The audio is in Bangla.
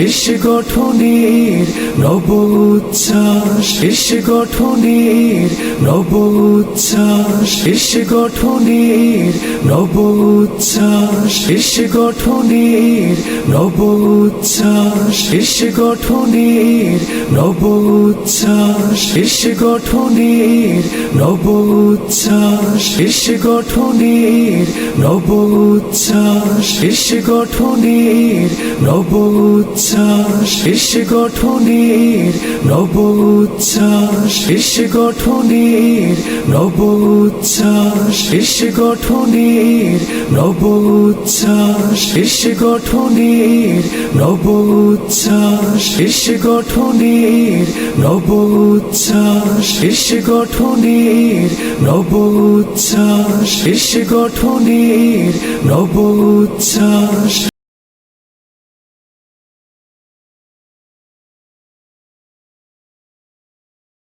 দেশ গঠনের নব উচ্ছ্বাস, দেশ গঠনের নব উচ্ছ্বাস, দেশ গঠনের নব উচ্ছ্বাস, দেশ গঠনের নব উচ্ছ্বাস, দেশ গঠনের নব উচ্ছ্বাস, দেশ গঠনের নব উচ্ছ্বাস, দেশ গঠনের নব উচ্ছ্বাস, দেশ গঠনের নব উচ্ছ্বাস, দেশ গঠনের নব উচ্ছ্বাস, দেশ গঠনের নব উচ্ছ্বাস, দেশ গঠনের নব উচ্ছ্বাস, দেশ গঠনের নব উচ্ছ্বাস, দেশ গঠনের নব উচ্ছ্বাস, দেশ গঠনের নব উচ্ছ্বাস, দেশ গঠনের নব উচ্ছ্বাস,